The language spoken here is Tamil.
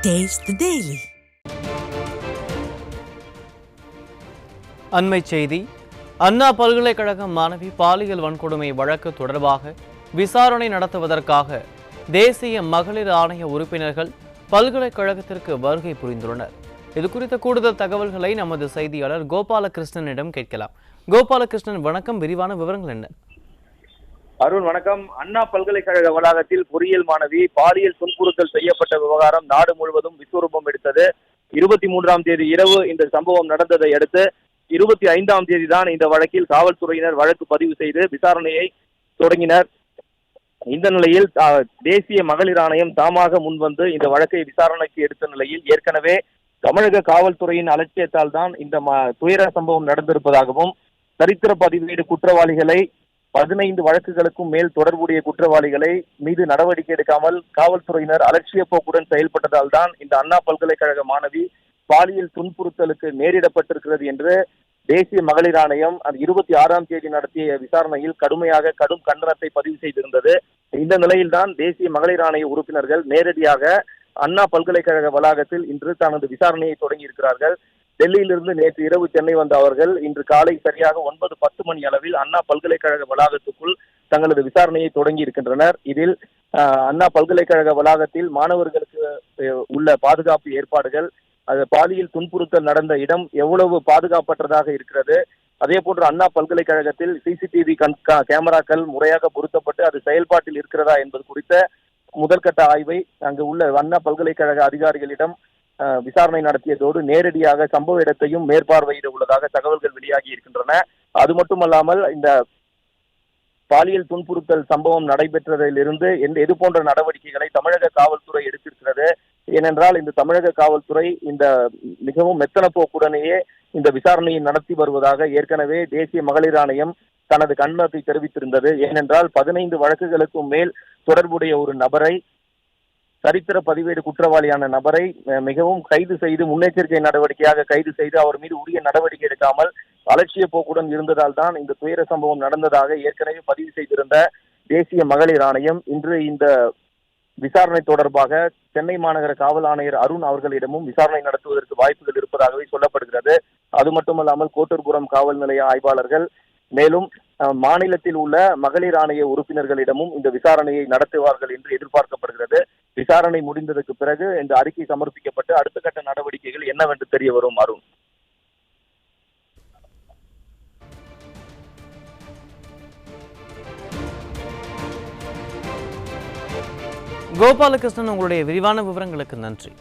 Taste the Daily. அண்மை செய்தி. அண்ணா பல்கலைக்கழக மாணவி பாலியல் வன்கொடுமை வழக்கு தொடர்பாக விசாரணை நடத்துவதற்காக தேசிய மகளிர் ஆணைய உறுப்பினர்கள் பல்கலைக்கழகத்திற்கு வருகை புரிந்துள்ளனர். இது குறித்த கூடுதல் தகவல்களை நமது செய்தியாளர் கோபாலகிருஷ்ணனிடம் கேட்கலாம். கோபாலகிருஷ்ணன், வணக்கம். விரிவான விவரங்கள் என்ன? அருண், வணக்கம். அண்ணா பல்கலைக்கழக வளாகத்தில் பொறியியல் மாணவி பாலியல் துன்புறுத்தல் செய்யப்பட்ட விவகாரம் நாடு முழுவதும் விஸ்வரூபம் எடுத்தது. 23ஆம் தேதி இரவு இந்த சம்பவம் நடந்ததை அடுத்து 25ஆம் தேதி தான் இந்த வழக்கில் காவல்துறையினர் வழக்கு பதிவு செய்து விசாரணையை தொடங்கினர். இந்த நிலையில் தேசிய மகளிர் ஆணையம் தாமாக முன்வந்து இந்த வழக்கை விசாரணைக்கு எடுத்த நிலையில் ஏற்கனவே தமிழக காவல்துறையின் அலட்சியத்தால் தான் இந்த துயர சம்பவம் நடந்திருப்பதாகவும், சரித்திர பதிவேடு குற்றவாளிகளை 15 வழக்குகளுக்கும் மேல் தொடர்புடைய குற்றவாளிகளை மீது நடவடிக்கை எடுக்காமல் காவல்துறையினர் அலட்சிய போக்குடன் செயல்பட்டதால் தான் இந்த அண்ணா பல்கலைக்கழக மாணவி பாலியல் துன்புறுத்தலுக்கு நேரிடப்பட்டிருக்கிறது என்று தேசிய மகளிர் ஆணையம் 26ஆம் தேதி நடத்திய விசாரணையில் கடும் கண்டனத்தை பதிவு செய்திருந்தது. இந்த நிலையில்தான் தேசிய மகளிர் ஆணைய உறுப்பினர்கள் நேரடியாக அண்ணா பல்கலைக்கழக வளாகத்தில் இன்று தனது விசாரணையை தொடங்கி இருக்கிறார்கள். டெல்லியிலிருந்து நேற்று இரவு சென்னை வந்த அவர்கள் இன்று காலை சரியாக 9:10 மணி அளவில் அண்ணா பல்கலைக்கழக வளாகத்துக்குள் தங்களது விசாரணையை தொடங்கி இருக்கின்றனர். இதில் அண்ணா பல்கலைக்கழக வளாகத்தில் மாணவர்களுக்கு உள்ள பாதுகாப்பு ஏற்பாடுகள், பாலியல் துன்புறுத்தல் நடந்த இடம் எவ்வளவு பாதுகாப்பற்றதாக இருக்கிறது, அதே போன்று அண்ணா பல்கலைக்கழகத்தில் சிசிடிவி கேமராக்கள் முறையாக பொருத்தப்பட்டு அது செயல்பாட்டில் இருக்கிறதா என்பது குறித்த முதல்கட்ட ஆய்வை அங்கு உள்ள அண்ணா பல்கலைக்கழக அதிகாரிகளிடம் விசாரணை நடத்தியதோடு நேரடியாக சம்பவ இடத்தையும் மேற்பார்வையிட உள்ளதாக தகவல்கள் வெளியாகி இருக்கின்றன. அது மட்டுமல்லாமல் இந்த பாலியல் துன்புறுத்தல் சம்பவம் நடைபெற்றதிலிருந்து எது போன்ற நடவடிக்கைகளை தமிழக காவல்துறை எடுத்திருக்கிறது, ஏனென்றால் இந்த தமிழக காவல்துறை இந்த மிகவும் மெத்தன போக்குடனேயே இந்த விசாரணையை நடத்தி வருவதாக ஏற்கனவே தேசிய மகளிர் ஆணையம் தனது கண்டனத்தை தெரிவித்திருந்தது. ஏனென்றால் 15 வழக்குகளுக்கும் மேல் தொடர்புடைய ஒரு நபரை, சரித்திர பதிவேடு குற்றவாளியான நபரை மிகவும் கைது செய்து முன்னெச்சரிக்கை நடவடிக்கையாக கைது செய்து அவர் மீது உரிய நடவடிக்கை எடுக்காமல் அலட்சிய போக்குடன் இருந்ததால் தான் இந்த துயர சம்பவம் நடந்ததாக ஏற்கனவே பதிவு செய்திருந்த தேசிய மகளிர் ஆணையம் இன்று இந்த விசாரணை தொடர்பாக சென்னை மாநகர காவல் ஆணையர் அருண் அவர்களிடமும் விசாரணை நடத்துவதற்கு வாய்ப்புகள் இருப்பதாகவே சொல்லப்படுகிறது. அது மட்டுமல்லாமல் கோட்டூர்புரம் காவல் நிலைய ஆய்வாளர்கள், மேலும் மாநிலத்தில் உள்ள மகளிர் ஆணைய உறுப்பினர்களிடமும் இந்த விசாரணையை நடத்துவார்கள் என்று எதிர்பார்க்கப்படுகிறது. விசாரணை முடிந்ததற்கு பிறகு இந்த அறிக்கை சமர்ப்பிக்கப்பட்டு அடுத்த கட்ட நடவடிக்கைகள் என்னவென்று தெரிய வரும். அருண், கோபாலகிருஷ்ணன், உங்களுடைய விரிவான விவரங்களுக்கு நன்றி.